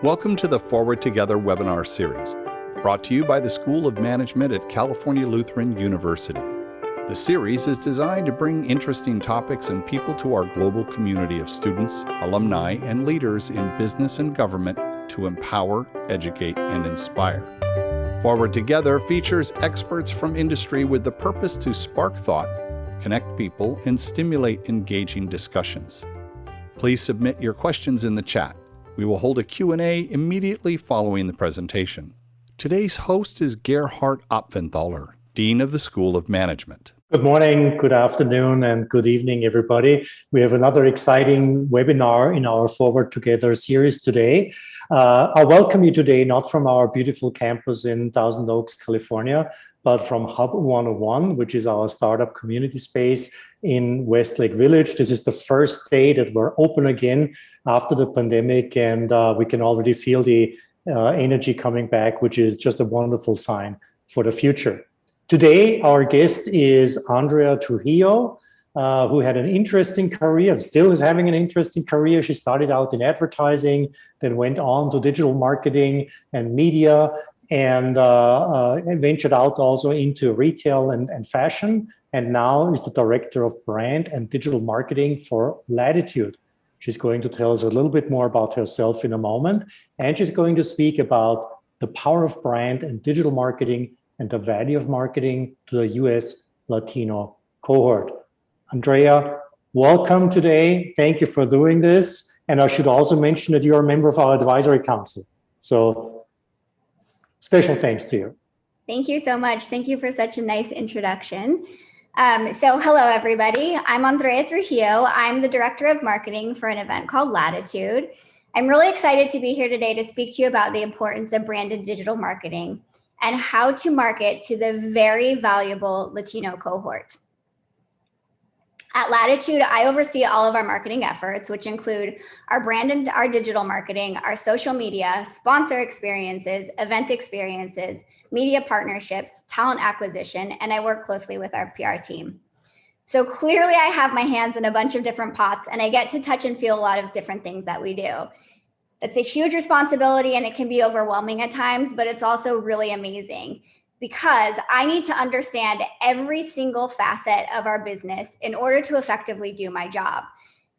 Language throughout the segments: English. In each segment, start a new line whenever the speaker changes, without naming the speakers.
Welcome to the Forward Together webinar series, brought to you by the School of Management at California Lutheran University. The series is designed to bring interesting topics and people to our global community of students, alumni, and leaders in business and government to empower, educate, and inspire. Forward Together features experts from industry with the purpose to spark thought, connect people, and stimulate engaging discussions. Please submit your questions in the chat. We will hold a Q&A immediately following the presentation. Today's host is Gerhard Apfenthaler, Dean of the School of Management.
Good morning, good afternoon, and good evening, everybody. We have another exciting webinar in our Forward Together series today. I welcome you today, not from our beautiful campus in Thousand Oaks, California, but from Hub 101, which is our startup community space in Westlake Village. This is the first day that we're open again after the pandemic, and we can already feel the energy coming back, which is just a wonderful sign for the future. Today, our guest is Andrea Trujillo, who had an interesting career, still is having an interesting career. She started out in advertising, then went on to digital marketing and media, and ventured out also into retail and fashion, and now is the director of brand and digital marketing for Latitude. She's going to tell us a little bit more about herself in a moment, and she's going to speak about the power of brand and digital marketing and the value of marketing to the US Latino cohort. Andrea, welcome today. Thank you for doing this. And I should also mention that you're a member of our advisory council. So special thanks to you.
Thank you so much. Thank you for such a nice introduction. So hello, everybody. I'm Andrea Trujillo. I'm the director of marketing for an event called Latitude. I'm really excited to be here today to speak to you about the importance of branded digital marketing and how to market to the very valuable Latino cohort. At Latitude, I oversee all of our marketing efforts, which include our brand and our digital marketing, our social media, sponsor experiences, event experiences, media partnerships, talent acquisition, and I work closely with our PR team. So clearly I have my hands in a bunch of different pots, and I get to touch and feel a lot of different things that we do. It's a huge responsibility and it can be overwhelming at times, but it's also really amazing because I need to understand every single facet of our business in order to effectively do my job.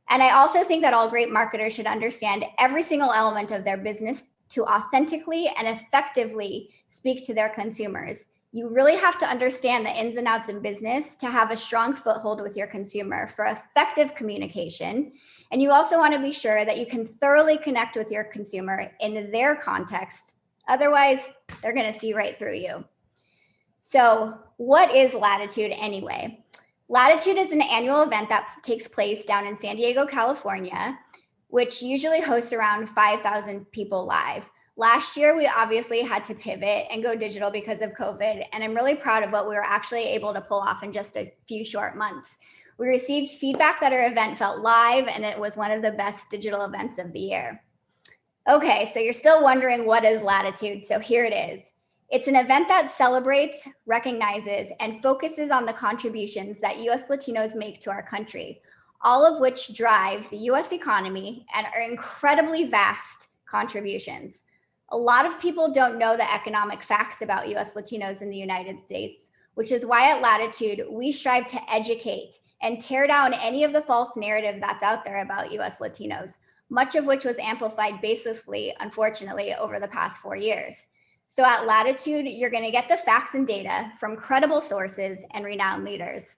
And I also think that all great marketers should understand every single element of their business to authentically and effectively speak to their consumers. You really have to understand the ins and outs of business to have a strong foothold with your consumer for effective communication. And you also want to be sure that you can thoroughly connect with your consumer in their context. Otherwise, they're going to see right through you. So what is Latitude anyway? Latitude is an annual event that takes place down in San Diego, California, which usually hosts around 5,000 people live. Last year, we obviously had to pivot and go digital because of COVID, and I'm really proud of what we were actually able to pull off in just a few short months. We received feedback that our event felt live, and it was one of the best digital events of the year. Okay, so you're still wondering what is Latitude, so here it is. It's an event that celebrates, recognizes, and focuses on the contributions that US Latinos make to our country, all of which drive the US economy and are incredibly vast contributions. A lot of people don't know the economic facts about US Latinos in the United States, which is why at Latitude, we strive to educate and tear down any of the false narrative that's out there about US Latinos, much of which was amplified baselessly, unfortunately, over the past 4 years. So at Latitude, you're gonna get the facts and data from credible sources and renowned leaders.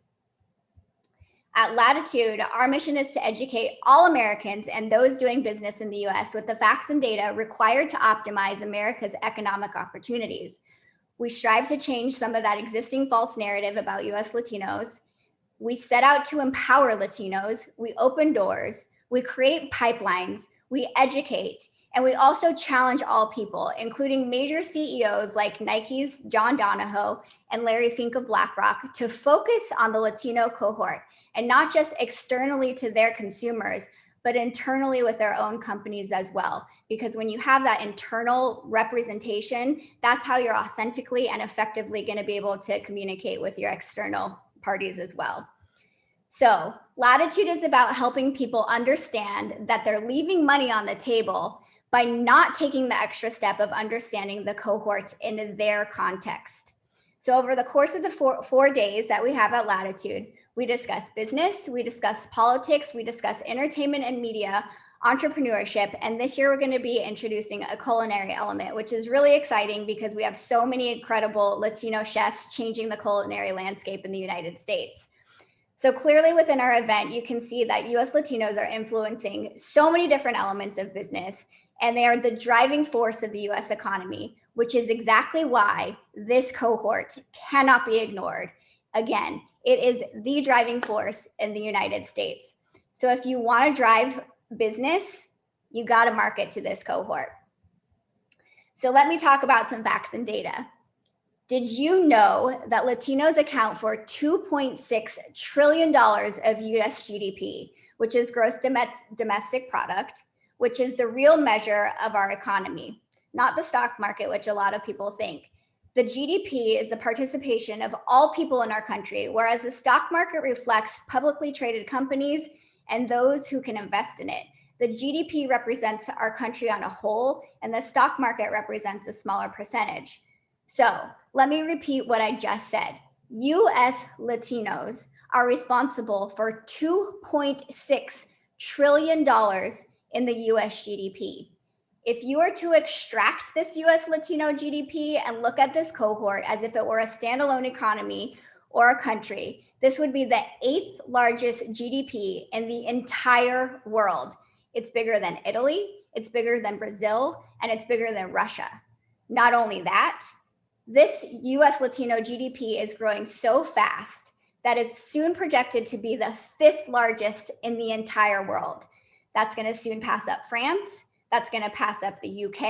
At Latitude, our mission is to educate all Americans and those doing business in the US with the facts and data required to optimize America's economic opportunities. We strive to change some of that existing false narrative about US Latinos. We set out to empower Latinos, we open doors, we create pipelines, we educate, and we also challenge all people, including major CEOs like Nike's John Donahoe and Larry Fink of BlackRock, to focus on the Latino cohort, and not just externally to their consumers, but internally with their own companies as well. Because when you have that internal representation, that's how you're authentically and effectively going to be able to communicate with your external parties as well. So Latitude is about helping people understand that they're leaving money on the table by not taking the extra step of understanding the cohort in their context. So over the course of the four days that we have at Latitude, we discuss business, we discuss politics, we discuss entertainment and media, entrepreneurship, and this year we're going to be introducing a culinary element, which is really exciting because we have so many incredible Latino chefs changing the culinary landscape in the United States. So clearly within our event, you can see that US Latinos are influencing so many different elements of business, and they are the driving force of the US economy, which is exactly why this cohort cannot be ignored. Again, it is the driving force in the United States. So if you want to drive business, you got to market to this cohort. So let me talk about some facts and data. Did you know that Latinos account for $2.6 trillion of US GDP, which is gross domestic product, which is the real measure of our economy, not the stock market, which a lot of people think. The GDP is the participation of all people in our country, whereas the stock market reflects publicly traded companies and those who can invest in it. The GDP represents our country on a whole, and the stock market represents a smaller percentage. So let me repeat what I just said. US Latinos are responsible for $2.6 trillion in the US GDP. If you were to extract this US Latino GDP and look at this cohort as if it were a standalone economy or a country, this would be the 8th largest GDP in the entire world. It's bigger than Italy, it's bigger than Brazil, and it's bigger than Russia. Not only that, this US Latino GDP is growing so fast that it's soon projected to be the 5th largest in the entire world. That's going to soon pass up France, that's going to pass up the UK,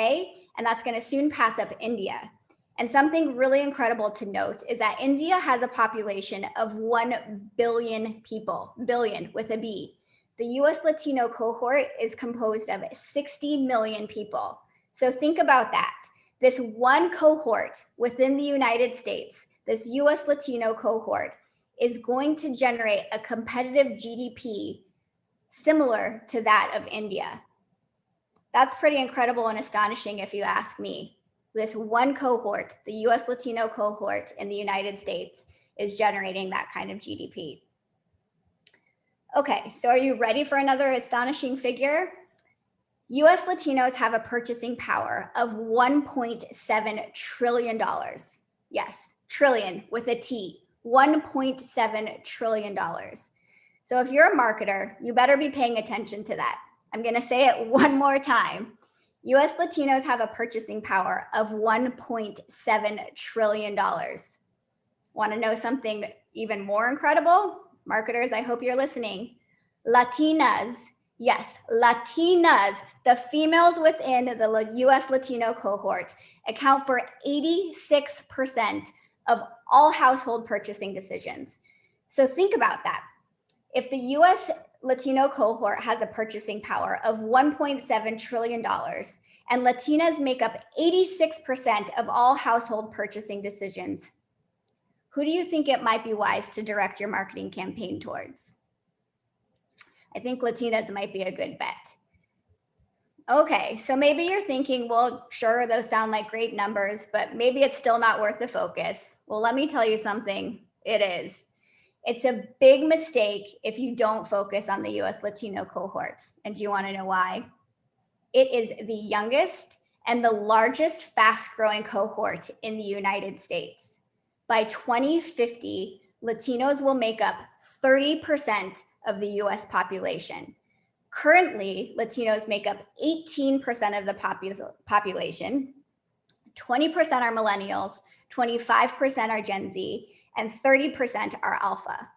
and that's going to soon pass up India. And something really incredible to note is that India has a population of 1 billion people, billion with a B. The US Latino cohort is composed of 60 million people. So think about that. This one cohort within the United States, this US Latino cohort, is going to generate a competitive GDP similar to that of India. That's pretty incredible and astonishing if you ask me. This one cohort, the US Latino cohort in the United States, is generating that kind of GDP. Okay, so are you ready for another astonishing figure? US Latinos have a purchasing power of $1.7 trillion. Yes, trillion with a T, $1.7 trillion. So if you're a marketer, you better be paying attention to that. I'm gonna say it one more time. US Latinos have a purchasing power of $1.7 trillion. Want to know something even more incredible? Marketers, I hope you're listening. Latinas, yes, Latinas, the females within the US Latino cohort account for 86% of all household purchasing decisions. So think about that. If the US Latino cohort has a purchasing power of $1.7 trillion and Latinas make up 86% of all household purchasing decisions, who do you think it might be wise to direct your marketing campaign towards? I think Latinas might be a good bet. Okay, so maybe you're thinking, well, sure, those sound like great numbers, but maybe it's still not worth the focus. Well, let me tell you something, it is. It's a big mistake if you don't focus on the US Latino cohorts. And do you want to know why? It is the youngest and the largest fast-growing cohort in the United States. By 2050, Latinos will make up 30% of the US population. Currently, Latinos make up 18% of the population, 20% are millennials, 25% are Gen Z, and 30% are Alpha.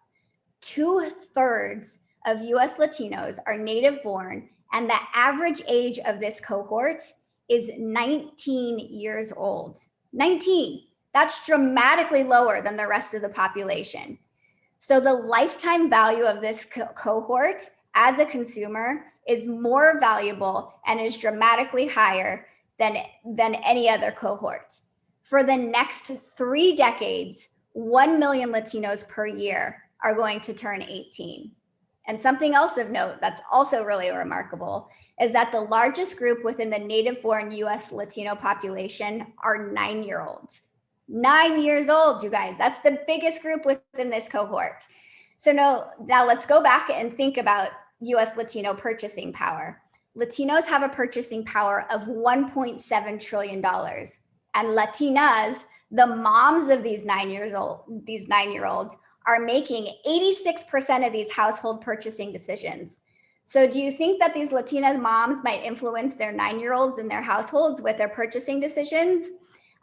2/3 of US Latinos are native born, and the average age of this cohort is 19 years old. 19, that's dramatically lower than the rest of the population. So the lifetime value of this cohort as a consumer is more valuable and is dramatically higher than any other cohort. For the next 3 decades, 1 million Latinos per year are going to turn 18. And something else of note that's also really remarkable is that the largest group within the native-born US Latino population are 9-year-olds. 9 years old, you guys. That's the biggest group within this cohort. So now let's go back and think about US Latino purchasing power. Latinos have a purchasing power of $1.7 trillion. And Latinas, the moms of these 9-year-olds, are making 86% of these household purchasing decisions. So do you think that these Latina moms might influence their 9-year-olds in their households with their purchasing decisions?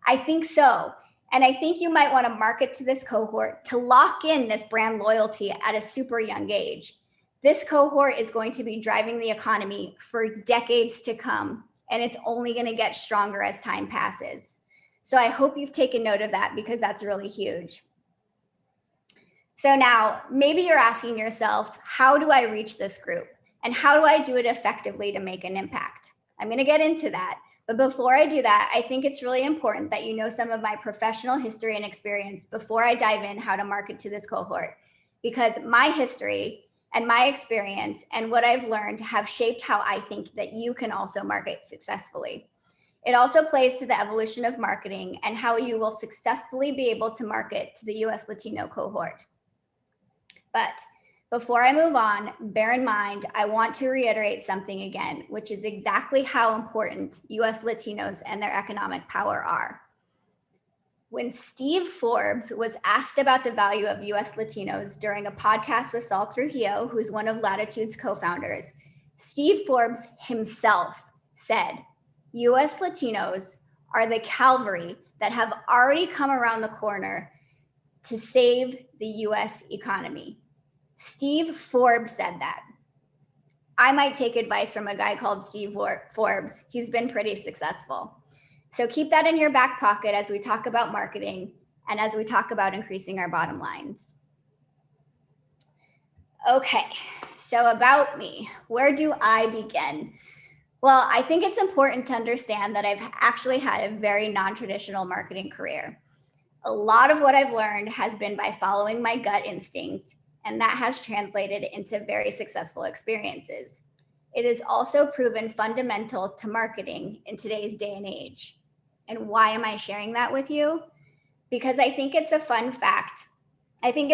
I think so. And I think you might want to market to this cohort to lock in this brand loyalty at a super young age. This cohort is going to be driving the economy for decades to come, and it's only going to get stronger as time passes. So I hope you've taken note of that, because that's really huge. So now maybe you're asking yourself, how do I reach this group? And how do I do it effectively to make an impact? I'm going to get into that. But before I do that, I think it's really important that you know some of my professional history and experience before I dive in how to market to this cohort, because my history and my experience and what I've learned have shaped how I think that you can also market successfully. It also plays to the evolution of marketing and how you will successfully be able to market to the US Latino cohort. But before I move on, bear in mind, I want to reiterate something again, which is exactly how important US Latinos and their economic power are. When Steve Forbes was asked about the value of US Latinos during a podcast with Saul Trujillo, who's one of Latitude's co-founders, Steve Forbes himself said, US Latinos are the cavalry that have already come around the corner to save the US economy. Steve Forbes said that. I might take advice from a guy called Steve Forbes. He's been pretty successful. So keep that in your back pocket as we talk about marketing and as we talk about increasing our bottom lines. Okay, so about me, where do I begin? Well, I think it's important to understand that I've actually had a very non-traditional marketing career. A lot of what I've learned has been by following my gut instinct, and that has translated into very successful experiences. It is also proven fundamental to marketing in today's day and age. And why am I sharing that with you? Because I think it's a fun fact. I think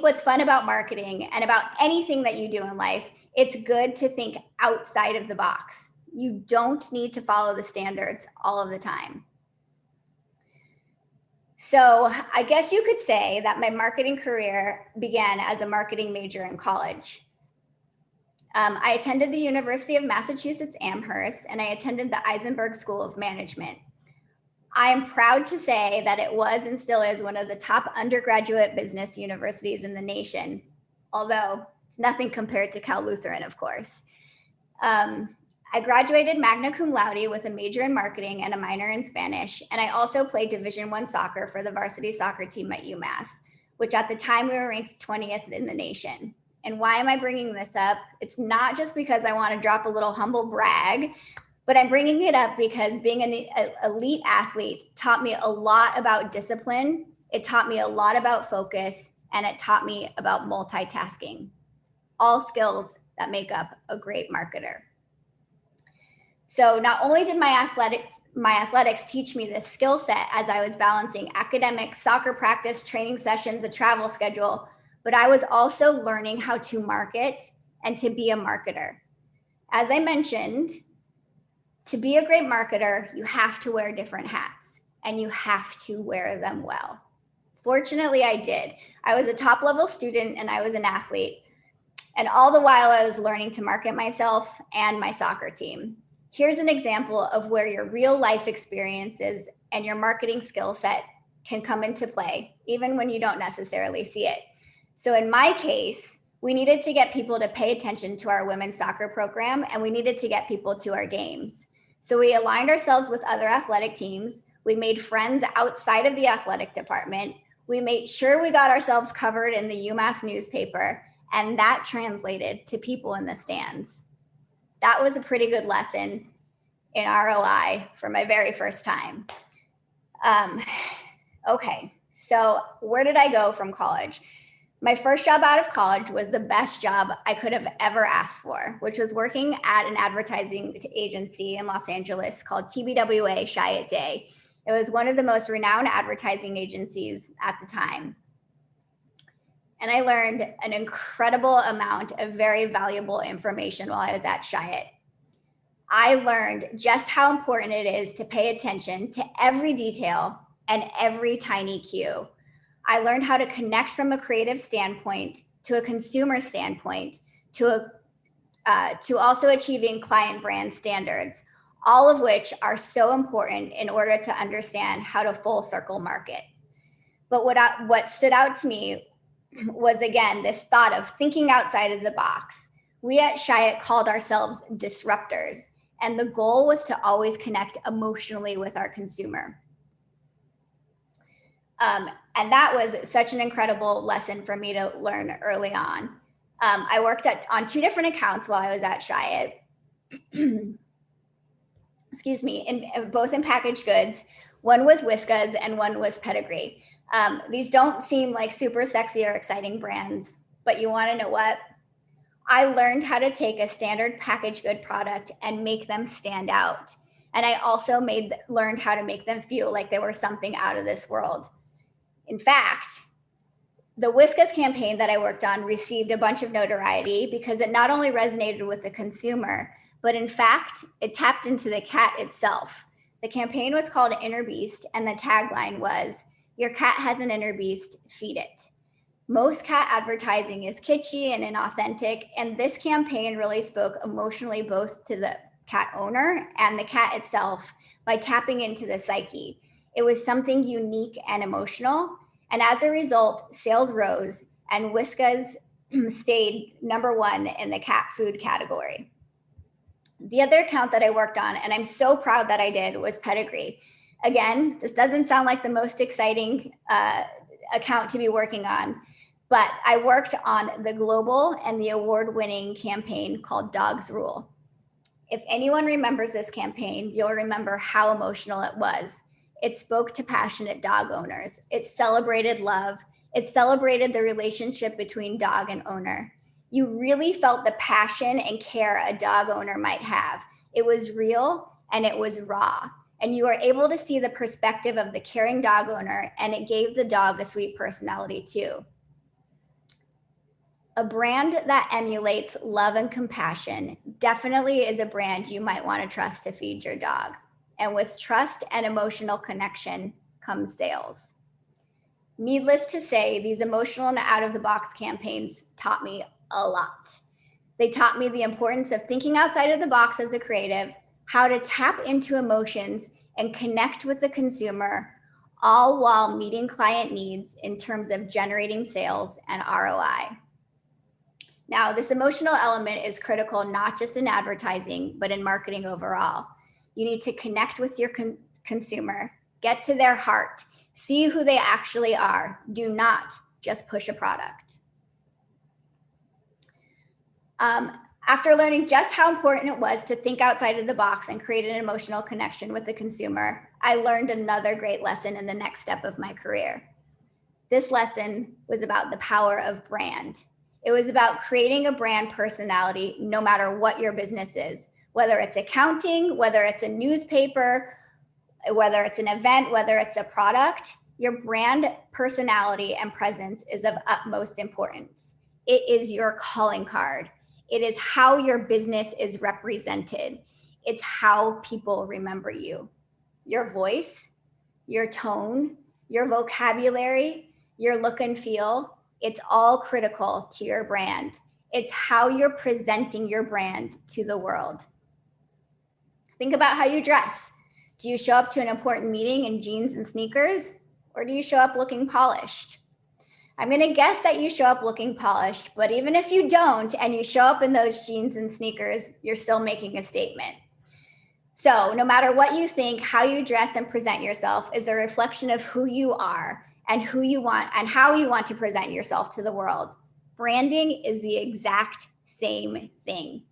what's fun about marketing and about anything that you do in life, it's good to think outside of the box. You don't need to follow the standards all of the time. So I guess you could say that my marketing career began as a marketing major in college. I attended the University of Massachusetts Amherst, and I attended the Eisenberg School of Management. I am proud to say that it was and still is one of the top undergraduate business universities in the nation, although it's nothing compared to Cal Lutheran, of course. I graduated magna cum laude with a major in marketing and a minor in Spanish, and I also played Division I soccer for the varsity soccer team at UMass, which at the time we were ranked 20th in the nation. And why am I bringing this up? It's not just because I want to drop a little humble brag, but I'm bringing it up because being an elite athlete taught me a lot about discipline. It taught me a lot about focus, and it taught me about multitasking, all skills that make up a great marketer. So not only did my athletics teach me this skill set as I was balancing academics, soccer practice, training sessions, a travel schedule, but I was also learning how to market and to be a marketer. As I mentioned, to be a great marketer, you have to wear different hats, and you have to wear them well. Fortunately, I did. I was a top-level student and I was an athlete. And all the while I was learning to market myself and my soccer team. Here's an example of where your real life experiences and your marketing skill set can come into play, even when you don't necessarily see it. So in my case, we needed to get people to pay attention to our women's soccer program, and we needed to get people to our games. So we aligned ourselves with other athletic teams. We made friends outside of the athletic department. We made sure we got ourselves covered in the UMass newspaper, and that translated to people in the stands. That was a pretty good lesson in ROI for my very first time. Okay, so where did I go from college? My first job out of college was the best job I could have ever asked for, which was working at an advertising agency in Los Angeles called TBWA Chiat Day. It was one of the most renowned advertising agencies at the time. And I learned an incredible amount of very valuable information while I was at Chiat. I learned just how important it is to pay attention to every detail and every tiny cue. I learned how to connect from a creative standpoint to a consumer standpoint to also achieving client brand standards, all of which are so important in order to understand how to full circle market. But what stood out to me was, again, this thought of thinking outside of the box. We at Chiat called ourselves disruptors, and the goal was to always connect emotionally with our consumer. And that was such an incredible lesson for me to learn early on. I worked on 2 different accounts while I was at Chiat. Excuse me, both in packaged goods. One was Whiskas and one was Pedigree. These don't seem like super sexy or exciting brands, but you want to know what? I learned how to take a standard packaged good product and make them stand out. And I also learned how to make them feel like they were something out of this world. In fact, the Whiskas campaign that I worked on received a bunch of notoriety because it not only resonated with the consumer, but in fact, it tapped into the cat itself. The campaign was called Inner Beast, and the tagline was, "Your cat has an inner beast, feed it." Most cat advertising is kitschy and inauthentic, and this campaign really spoke emotionally both to the cat owner and the cat itself by tapping into the psyche. It was something unique and emotional, and as a result, sales rose and Whiskas stayed #1 in the cat food category. The other account that I worked on, and I'm so proud that I did, was Pedigree. Again, this doesn't sound like the most exciting account to be working on, but I worked on the global and the award-winning campaign called Dogs Rule. If anyone remembers this campaign, you'll remember how emotional it was. It spoke to passionate dog owners. It celebrated love. It celebrated the relationship between dog and owner. You really felt the passion and care a dog owner might have. It was real and it was raw. And you were able to see the perspective of the caring dog owner, and it gave the dog a sweet personality too. A brand that emulates love and compassion definitely is a brand you might want to trust to feed your dog. And with trust and emotional connection comes sales. Needless to say, these emotional and out-of-the-box campaigns taught me a lot. They taught me the importance of thinking outside of the box as a creative, how to tap into emotions and connect with the consumer, all while meeting client needs in terms of generating sales and ROI. Now, this emotional element is critical not just in advertising, but in marketing overall. You need to connect with your consumer, get to their heart, see who they actually are. Do not just push a product. After learning just how important it was to think outside of the box and create an emotional connection with the consumer, I learned another great lesson in the next step of my career. This lesson was about the power of brand. It was about creating a brand personality no matter what your business is, whether it's accounting, whether it's a newspaper, whether it's an event, whether it's a product. Your brand personality and presence is of utmost importance. It is your calling card. It is how your business is represented. It's how people remember you. Your voice, your tone, your vocabulary, your look and feel, it's all critical to your brand. It's how you're presenting your brand to the world. Think about how you dress. Do you show up to an important meeting in jeans and sneakers, or do you show up looking polished? I'm going to guess that you show up looking polished, but even if you don't and you show up in those jeans and sneakers, you're still making a statement. So no matter what you think, how you dress and present yourself is a reflection of who you are and who you want and how you want to present yourself to the world. Branding is the exact same thing.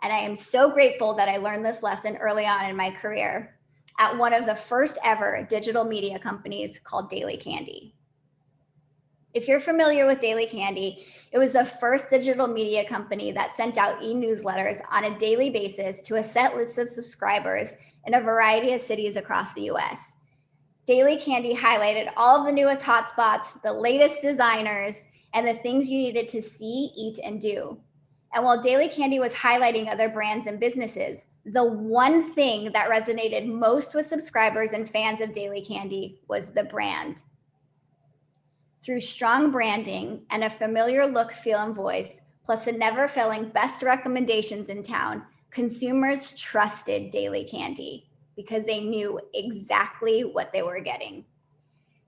And I am so grateful that I learned this lesson early on in my career at one of the first ever digital media companies called Daily Candy. If you're familiar with Daily Candy, it was the first digital media company that sent out e-newsletters on a daily basis to a set list of subscribers in a variety of cities across the US. Daily Candy highlighted all of the newest hotspots, the latest designers, and the things you needed to see, eat, and do. And while Daily Candy was highlighting other brands and businesses, the one thing that resonated most with subscribers and fans of Daily Candy was the brand. Through strong branding and a familiar look, feel, and voice, plus the never-failing best recommendations in town, consumers trusted Daily Candy because they knew exactly what they were getting.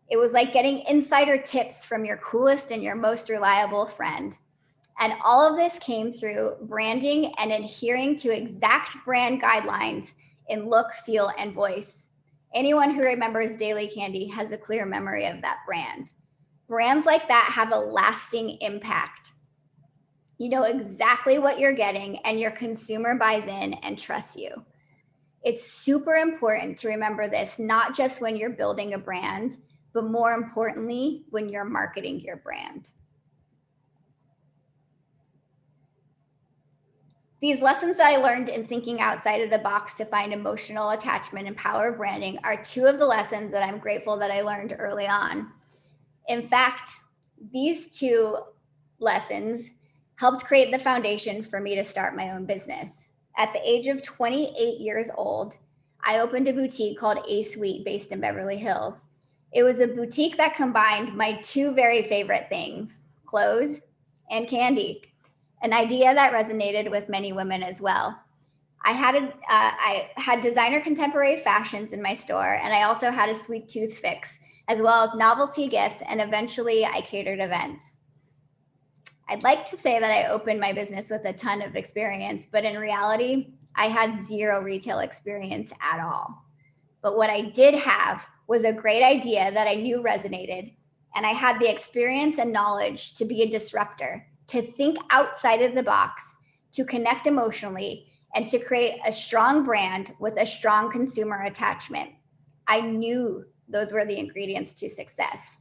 It was like getting insider tips from your coolest and your most reliable friend. And all of this came through branding and adhering to exact brand guidelines in look, feel, and voice. Anyone who remembers Daily Candy has a clear memory of that brand. Brands like that have a lasting impact. You know exactly what you're getting, and your consumer buys in and trusts you. It's super important to remember this, not just when you're building a brand, but more importantly, when you're marketing your brand. These lessons that I learned in thinking outside of the box to find emotional attachment and power of branding are two of the lessons that I'm grateful that I learned early on. In fact, these two lessons helped create the foundation for me to start my own business. At the age of 28 years old, I opened a boutique called A Suite based in Beverly Hills. It was a boutique that combined my two very favorite things, clothes and candy, an idea that resonated with many women as well. I had designer contemporary fashions in my store, and I also had a sweet tooth fix, as well as novelty gifts, and eventually I catered events. I'd like to say that I opened my business with a ton of experience, but in reality, I had zero retail experience at all. But what I did have was a great idea that I knew resonated, and I had the experience and knowledge to be a disruptor, to think outside of the box, to connect emotionally, and to create a strong brand with a strong consumer attachment. I knew those were the ingredients to success.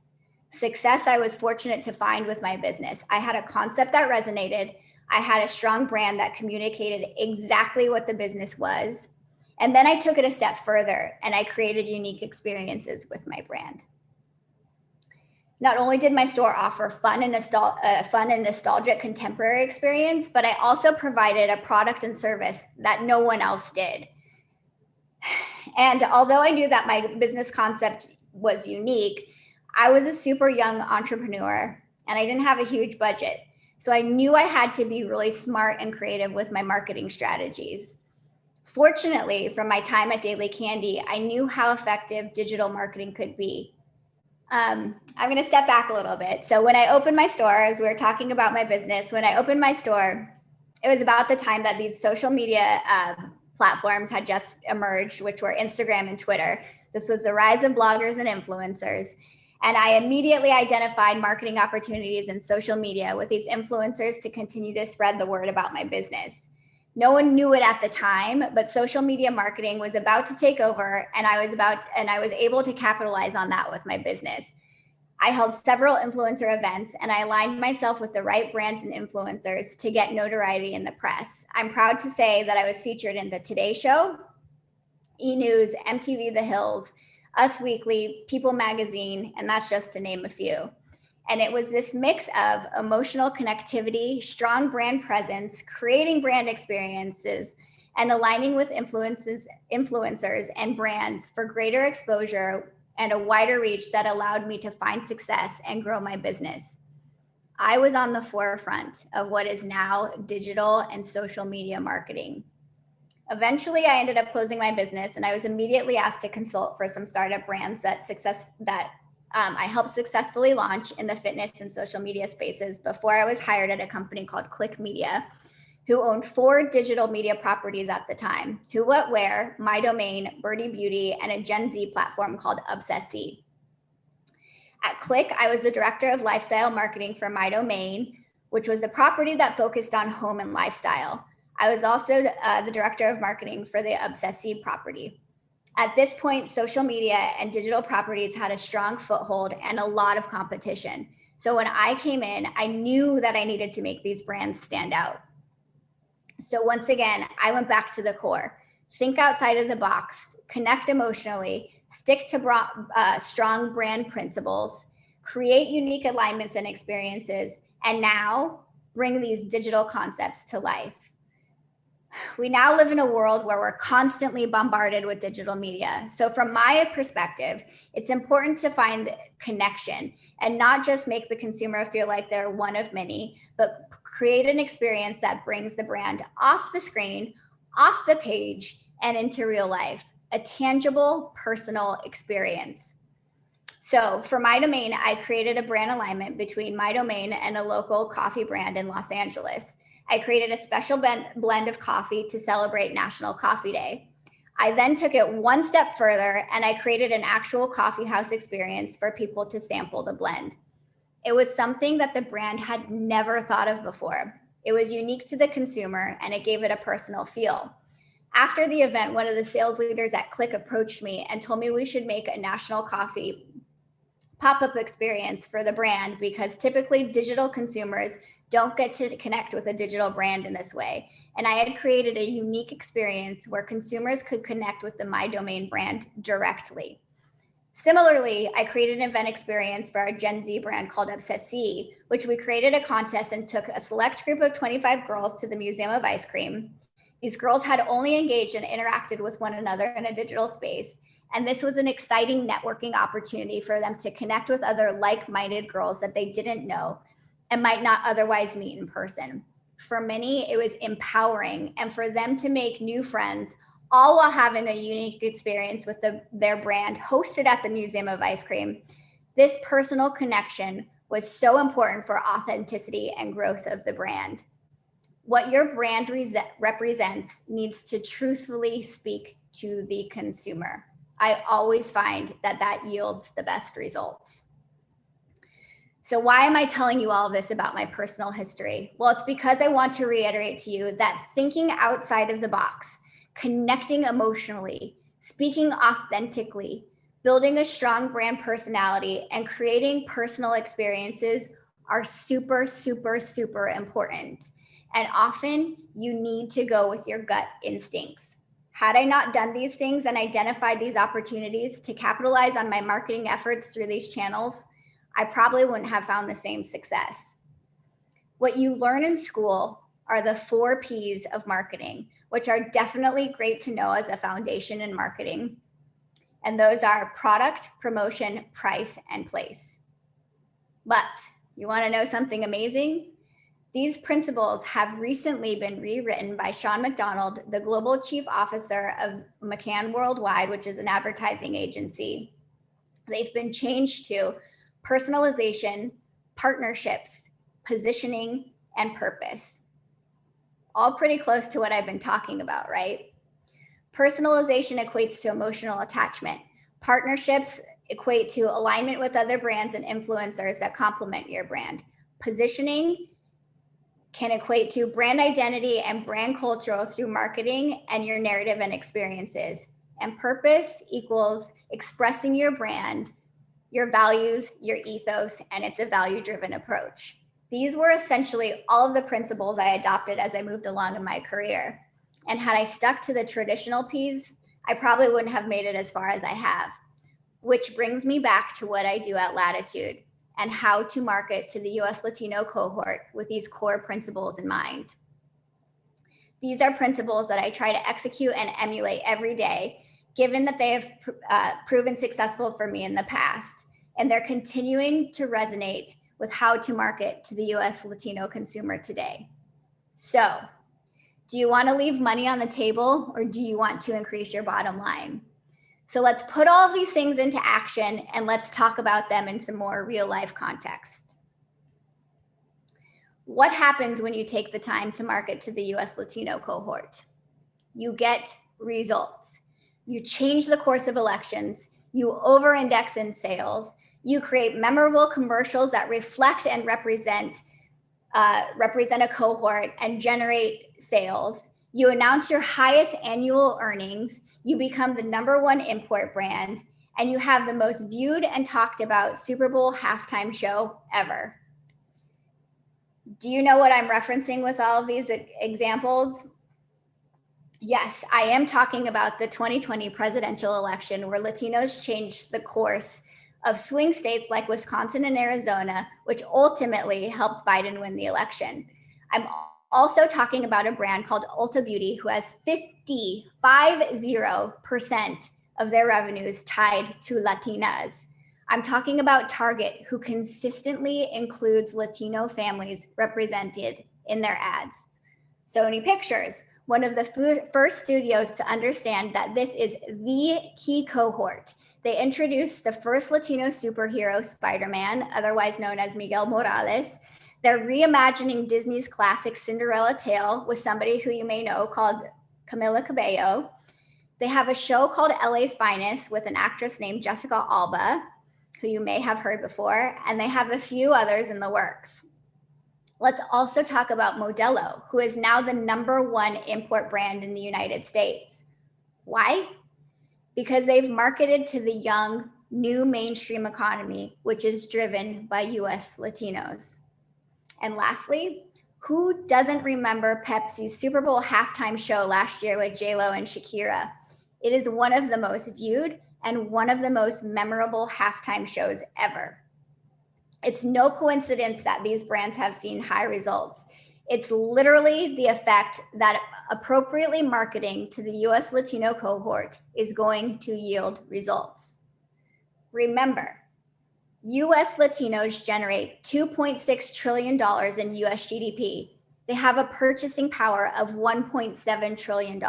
Success I was fortunate to find with my business. I had a concept that resonated. I had a strong brand that communicated exactly what the business was. And then I took it a step further and I created unique experiences with my brand. Not only did my store offer fun and nostalgic contemporary experience, but I also provided a product and service that no one else did. And although I knew that my business concept was unique, I was a super young entrepreneur and I didn't have a huge budget. So I knew I had to be really smart and creative with my marketing strategies. Fortunately, from my time at Daily Candy, I knew how effective digital marketing could be. I'm going to step back a little bit. So when I opened my store, as we were talking about my business, when I opened my store, it was about the time that these social media platforms had just emerged, which were Instagram and Twitter. This was the rise of bloggers and influencers. And I immediately identified marketing opportunities in social media with these influencers to continue to spread the word about my business. No one knew it at the time, but social media marketing was about to take over, and I was able to capitalize on that with my business. I held several influencer events, and I aligned myself with the right brands and influencers to get notoriety in the press. I'm proud to say that I was featured in the Today Show, E! News, MTV The Hills, Us Weekly, People Magazine, and that's just to name a few. And it was this mix of emotional connectivity, strong brand presence, creating brand experiences, and aligning with influencers and brands for greater exposure and a wider reach that allowed me to find success and grow my business. I was on the forefront of what is now digital and social media marketing. Eventually, I ended up closing my business, and I was immediately asked to consult for some startup brands that I helped successfully launch in the fitness and social media spaces before I was hired at a company called Click Media, who owned 4 digital media properties at the time: Who What Wear, My Domain, Birdie Beauty, and a Gen Z platform called Obsessy. At Click, I was the director of lifestyle marketing for My Domain, which was a property that focused on home and lifestyle. I was also the director of marketing for the Obsessy property. At this point, social media and digital properties had a strong foothold and a lot of competition. So when I came in, I knew that I needed to make these brands stand out. So once again, I went back to the core. Think outside of the box, connect emotionally, stick to strong brand principles, create unique alignments and experiences, and now bring these digital concepts to life. We now live in a world where we're constantly bombarded with digital media. So from my perspective, it's important to find connection and not just make the consumer feel like they're one of many, but create an experience that brings the brand off the screen, off the page, and into real life, a tangible, personal experience. So for My Domain, I created a brand alignment between My Domain and a local coffee brand in Los Angeles. I created a special blend of coffee to celebrate National Coffee Day. I then took it one step further and I created an actual coffee house experience for people to sample the blend. It was something that the brand had never thought of before. It was unique to the consumer and it gave it a personal feel. After the event, one of the sales leaders at Click approached me and told me we should make a national coffee pop-up experience for the brand because typically digital consumers don't get to connect with a digital brand in this way. And I had created a unique experience where consumers could connect with the My Domain brand directly. Similarly, I created an event experience for our Gen Z brand called Obsessy, which we created a contest and took a select group of 25 girls to the Museum of Ice Cream. These girls had only engaged and interacted with one another in a digital space. And this was an exciting networking opportunity for them to connect with other like-minded girls that they didn't know and might not otherwise meet in person. For many, it was empowering and for them to make new friends, all while having a unique experience with their brand hosted at the Museum of Ice Cream. This personal connection was so important for authenticity and growth of the brand. What your brand represents needs to truthfully speak to the consumer. I always find that that yields the best results. So why am I telling you all this about my personal history? Well, it's because I want to reiterate to you that thinking outside of the box, connecting emotionally, speaking authentically, building a strong brand personality, and creating personal experiences are super, super, super important. And often you need to go with your gut instincts. Had I not done these things and identified these opportunities to capitalize on my marketing efforts through these channels, I probably wouldn't have found the same success. What you learn in school are the 4 Ps of marketing, which are definitely great to know as a foundation in marketing. And those are product, promotion, price, and place. But you want to know something amazing? These principles have recently been rewritten by Sean McDonald, the Global Chief Officer of McCann Worldwide, which is an advertising agency. They've been changed to personalization, partnerships, positioning, and purpose. All pretty close to what I've been talking about, right? Personalization equates to emotional attachment. Partnerships equate to alignment with other brands and influencers that complement your brand. Positioning can equate to brand identity and brand culture through marketing and your narrative and experiences. And purpose equals expressing your brand, your values, your ethos, and it's a value-driven approach. These were essentially all of the principles I adopted as I moved along in my career. And had I stuck to the traditional Ps, I probably wouldn't have made it as far as I have, which brings me back to what I do at Latitude and how to market to the US Latino cohort with these core principles in mind. These are principles that I try to execute and emulate every day, given that they have proven successful for me in the past, and they're continuing to resonate with how to market to the US Latino consumer today. So, do you want to leave money on the table or do you want to increase your bottom line? So let's put all of these things into action and let's talk about them in some more real life context. What happens when you take the time to market to the US Latino cohort? You get results. You change the course of elections, you over-index in sales, you create memorable commercials that reflect and represent a cohort and generate sales. You announce your highest annual earnings, you become the #1 import brand, and you have the most viewed and talked about Super Bowl halftime show ever. Do you know what I'm referencing with all of these examples? Yes, I am talking about the 2020 presidential election, where Latinos changed the course of swing states like Wisconsin and Arizona, which ultimately helped Biden win the election. I'm also talking about a brand called Ulta Beauty, who has 50% of their revenues tied to Latinas. I'm talking about Target, who consistently includes Latino families represented in their ads. Sony Pictures, one of the first studios to understand that this is the key cohort. They introduced the first Latino superhero, Spider-Man, otherwise known as Miguel Morales. They're reimagining Disney's classic Cinderella tale with somebody who you may know called Camila Cabello. They have a show called LA's Finest with an actress named Jessica Alba, who you may have heard before, and they have a few others in the works. Let's also talk about Modelo, who is now the #1 import brand in the United States. Why? Because they've marketed to the young, new mainstream economy, which is driven by US Latinos. And lastly, who doesn't remember Pepsi's Super Bowl halftime show last year with J-Lo and Shakira? It is one of the most viewed and one of the most memorable halftime shows ever. It's no coincidence that these brands have seen high results. It's literally the effect that appropriately marketing to the US Latino cohort is going to yield results. Remember, US Latinos generate $2.6 trillion in US GDP. They have a purchasing power of $1.7 trillion.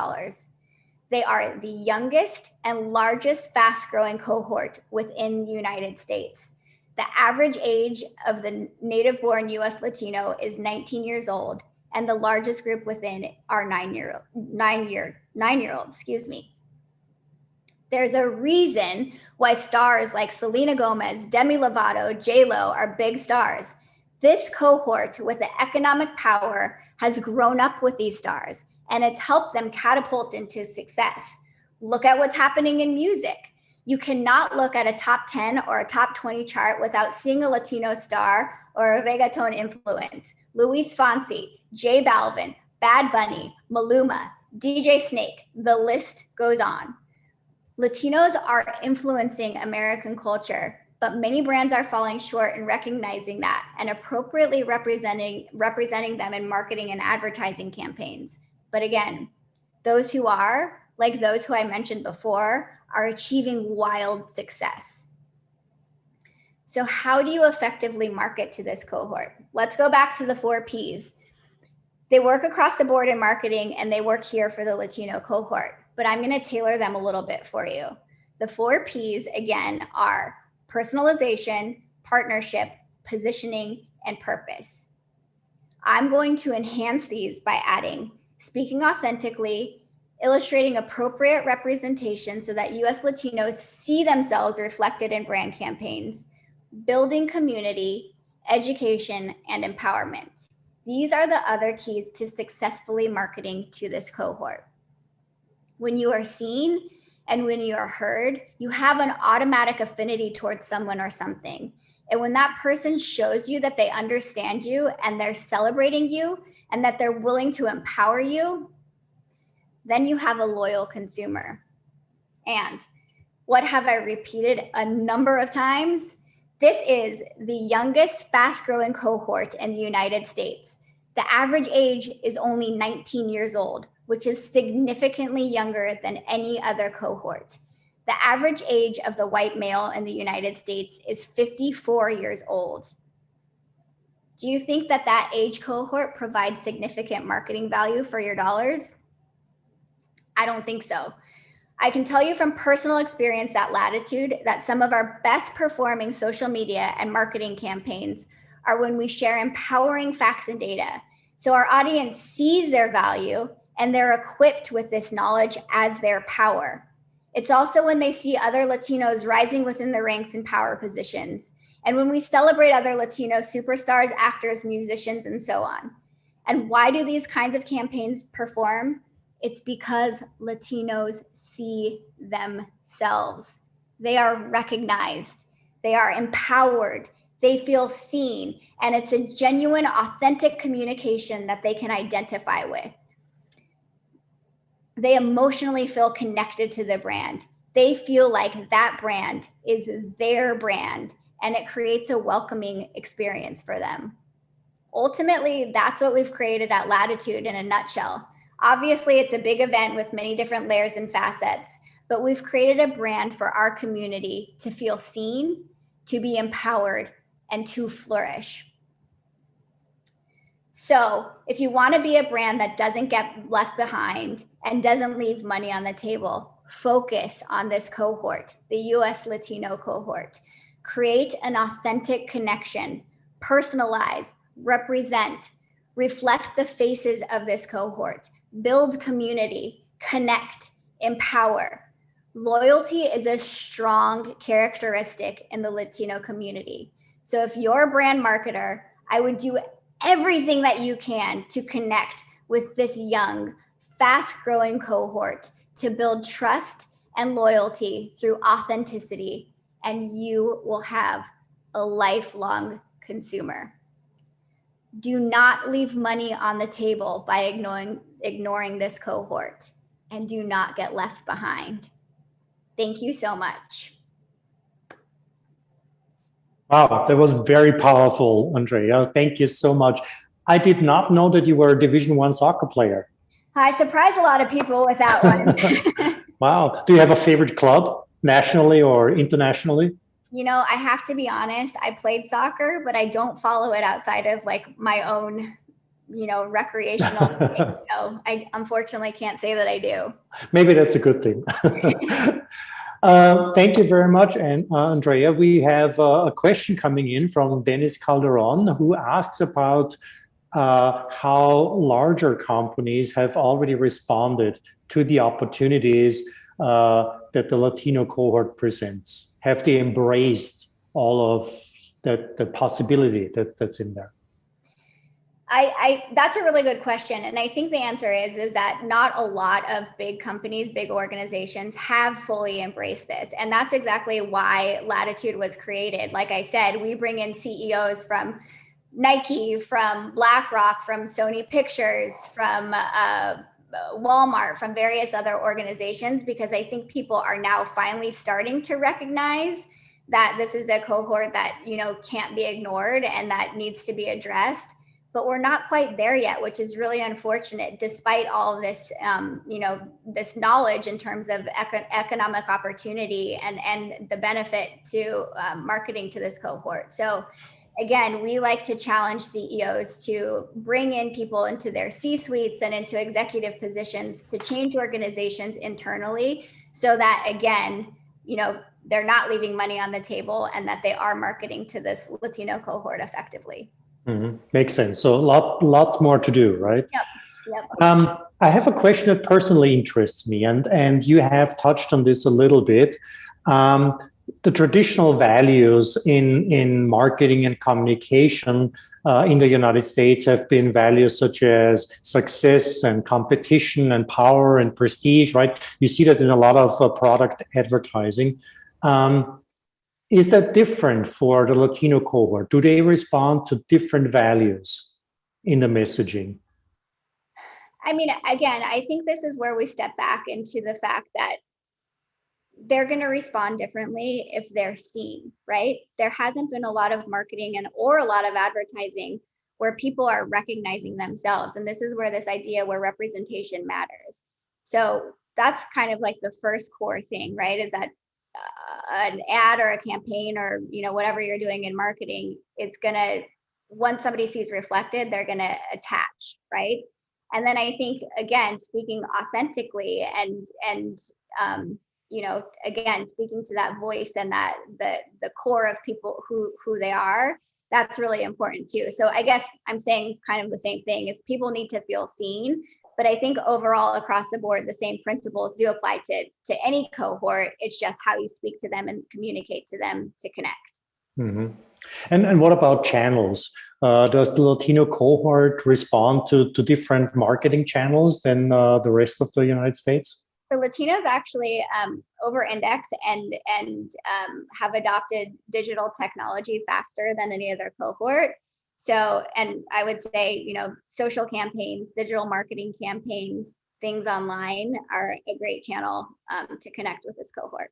They are the youngest and largest fast-growing cohort within the United States. The average age of the native-born US Latino is 19 years old, and the largest group within are nine-year-olds. There's a reason why stars like Selena Gomez, Demi Lovato, J-Lo are big stars. This cohort with the economic power has grown up with these stars, and it's helped them catapult into success. Look at what's happening in music. You cannot look at a top 10 or a top 20 chart without seeing a Latino star or a reggaeton influence. Luis Fonsi, J Balvin, Bad Bunny, Maluma, DJ Snake, the list goes on. Latinos are influencing American culture, but many brands are falling short in recognizing that and appropriately representing them in marketing and advertising campaigns. But again, those who are, like those who I mentioned before, are achieving wild success. So how do you effectively market to this cohort? Let's go back to the 4 Ps. They work across the board in marketing, and they work here for the Latino cohort, but I'm going to tailor them a little bit for you. The 4 Ps, again, are personalization, partnership, positioning, and purpose. I'm going to enhance these by adding speaking authentically, illustrating appropriate representation so that US Latinos see themselves reflected in brand campaigns, building community, education, and empowerment. These are the other keys to successfully marketing to this cohort. When you are seen and when you are heard, you have an automatic affinity towards someone or something. And when that person shows you that they understand you and they're celebrating you and that they're willing to empower you, then you have a loyal consumer. And what have I repeated a number of times? This is the youngest fast-growing cohort in the United States. The average age is only 19 years old, which is significantly younger than any other cohort. The average age of the white male in the United States is 54 years old. Do you think that that age cohort provides significant marketing value for your dollars? I don't think so. I can tell you from personal experience at Latitude that some of our best performing social media and marketing campaigns are when we share empowering facts and data. So our audience sees their value and they're equipped with this knowledge as their power. It's also when they see other Latinos rising within the ranks in power positions. And when we celebrate other Latino superstars, actors, musicians, and so on. And why do these kinds of campaigns perform? It's because Latinos see themselves. They are recognized. They are empowered. They feel seen. And it's a genuine, authentic communication that they can identify with. They emotionally feel connected to the brand. They feel like that brand is their brand, and it creates a welcoming experience for them. Ultimately, that's what we've created at Latitude in a nutshell. Obviously, it's a big event with many different layers and facets, but we've created a brand for our community to feel seen, to be empowered, and to flourish. So if you want to be a brand that doesn't get left behind and doesn't leave money on the table, focus on this cohort, the US Latino cohort. Create an authentic connection, personalize, represent, reflect the faces of this cohort, build community, connect, empower. Loyalty is a strong characteristic in the Latino community. So if you're a brand marketer, I would do everything that you can to connect with this young, fast-growing cohort to build trust and loyalty through authenticity, and you will have a lifelong consumer. Do not leave money on the table by ignoring this cohort, and do not get left behind. Thank you so much.
Wow, that was very powerful, Andrea. Thank you so much. I did not know that you were a Division I soccer player.
I surprised a lot of people with that one.
Wow. Do you have a favorite club, nationally or internationally?
You know, I have to be honest, I played soccer, but I don't follow it outside of like my own, recreational thing. So I unfortunately can't say that I do.
Maybe that's a good thing. Thank you very much, and Andrea. We have a question coming in from Dennis Calderon, who asks about how larger companies have already responded to the opportunities that the Latino cohort presents. Have they embraced all of the possibility that's in there?
That's a really good question. And I think the answer is that not a lot of big companies, big organizations have fully embraced this. And that's exactly why Latitude was created. Like I said, we bring in CEOs from Nike, from BlackRock, from Sony Pictures, from Walmart, from various other organizations, because I think people are now finally starting to recognize that this is a cohort that, can't be ignored and that needs to be addressed. But we're not quite there yet, which is really unfortunate, despite all of this, this knowledge in terms of economic opportunity and the benefit to marketing to this cohort. So again, we like to challenge CEOs to bring in people into their C-suites and into executive positions to change organizations internally so that, again, they're not leaving money on the table and that they are marketing to this Latino cohort effectively.
Mm-hmm. Makes sense. So lots more to do, right?
Yep.
I have a question that personally interests me, and you have touched on this a little bit. The traditional values in marketing and communication in the United States have been values such as success and competition and power and prestige, right? You see that in a lot of product advertising. Is that different for the Latino cohort? Do they respond to different values in the messaging?
I mean, again, I think this is where we step back into the fact that they're going to respond differently if they're seen, right? There hasn't been a lot of marketing or a lot of advertising where people are recognizing themselves. And this is where this idea where representation matters. So that's kind of like the first core thing, right? Is that an ad or a campaign or whatever you're doing in marketing, it's gonna, once somebody sees reflected, they're gonna attach, right? And then I think, again, speaking authentically and again, speaking to that voice and that the core of people who they are, that's really important too. So I guess I'm saying kind of the same thing, is people need to feel seen. But I think overall across the board, the same principles do apply to any cohort. It's just how you speak to them and communicate to them to connect.
Mm-hmm. And what about channels? Does the Latino cohort respond to different marketing channels than the rest of the United States?
So Latinos actually over-index and have adopted digital technology faster than any other cohort. So, and I would say, social campaigns, digital marketing campaigns, things online are a great channel to connect with this cohort.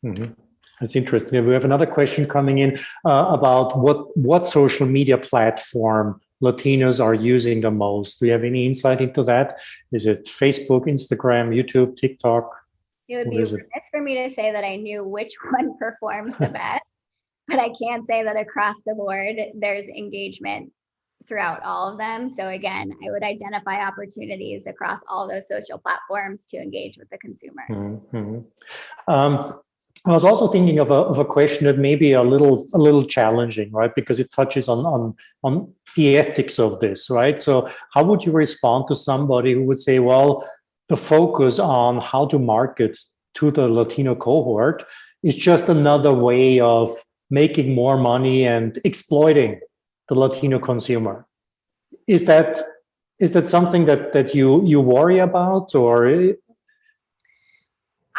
Mm-hmm. That's interesting. We have another question coming in about what social media platform Latinos are using the most. Do you have any insight into that? Is it Facebook, Instagram, YouTube, TikTok?
It would be remiss for me to say that I knew which one performs the best, but I can say that across the board, there's engagement throughout all of them. So again, I would identify opportunities across all those social platforms to engage with the consumer.
Mm-hmm. I was also thinking of a question that may be a little challenging, right? Because it touches on the ethics of this, right? So how would you respond to somebody who would say, well, the focus on how to market to the Latino cohort is just another way of making more money and exploiting the Latino consumer? Is that something that you worry about, or?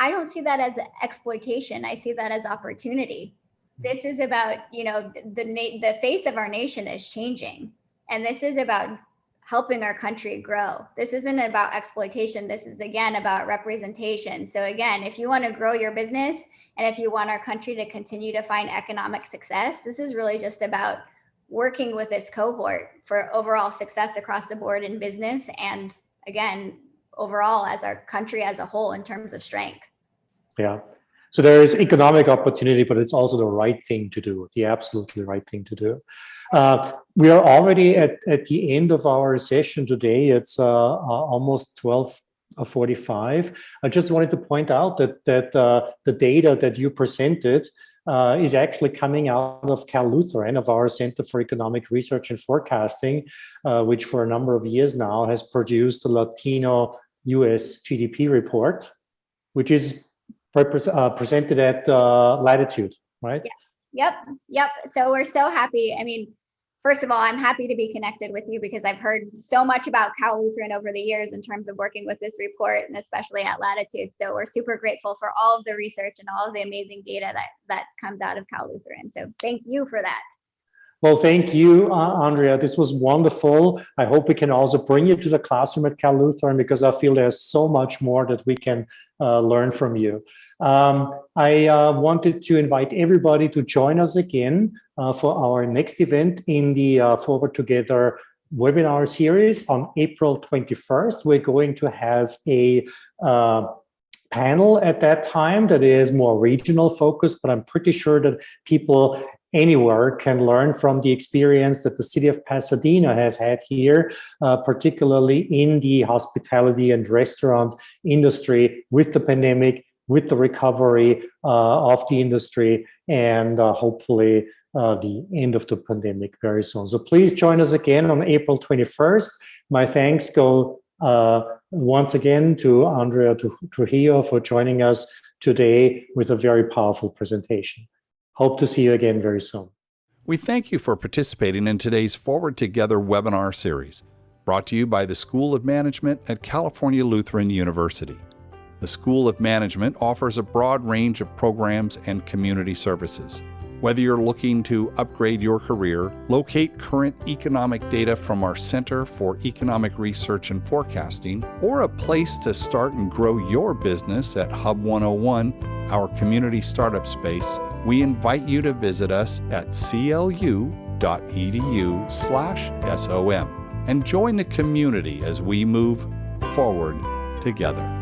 I don't see that as exploitation. I see that as opportunity. This is about, the face of our nation is changing. And this is about helping our country grow. This isn't about exploitation. This is, again, about representation. So again, if you want to grow your business and if you want our country to continue to find economic success, this is really just about working with this cohort for overall success across the board in business. And again, overall as our country as a whole in terms of strength.
Yeah. So there is economic opportunity, but it's also the right thing to do, the absolutely right thing to do. We are already at the end of our session today. It's almost 12:45. I just wanted to point out that the data that you presented is actually coming out of Cal Lutheran, of our Center for Economic Research and Forecasting, which for a number of years now has produced the Latino US GDP report, which is presented at Latitude, right?
Yeah. Yep. So we're so happy. I mean, first of all, I'm happy to be connected with you because I've heard so much about Cal Lutheran over the years in terms of working with this report and especially at Latitude. So we're super grateful for all of the research and all of the amazing data that comes out of Cal Lutheran. So thank you for that.
Well, thank you, Andrea. This was wonderful. I hope we can also bring you to the classroom at Cal Lutheran because I feel there's so much more that we can learn from you. I wanted to invite everybody to join us again for our next event in the Forward Together webinar series on April 21st. We're going to have a panel at that time that is more regional focused, but I'm pretty sure that people anywhere can learn from the experience that the city of Pasadena has had here, particularly in the hospitality and restaurant industry with the pandemic, with the recovery of the industry, and hopefully the end of the pandemic very soon. So please join us again on April 21st. My thanks go once again to Andrea Trujillo for joining us today with a very powerful presentation. Hope to see you again very soon.
We thank you for participating in today's Forward Together webinar series, brought to you by the School of Management at California Lutheran University. The School of Management offers a broad range of programs and community services. Whether you're looking to upgrade your career, locate current economic data from our Center for Economic Research and Forecasting, or a place to start and grow your business at Hub 101, our community startup space, we invite you to visit us at clu.edu/SOM and join the community as we move forward together.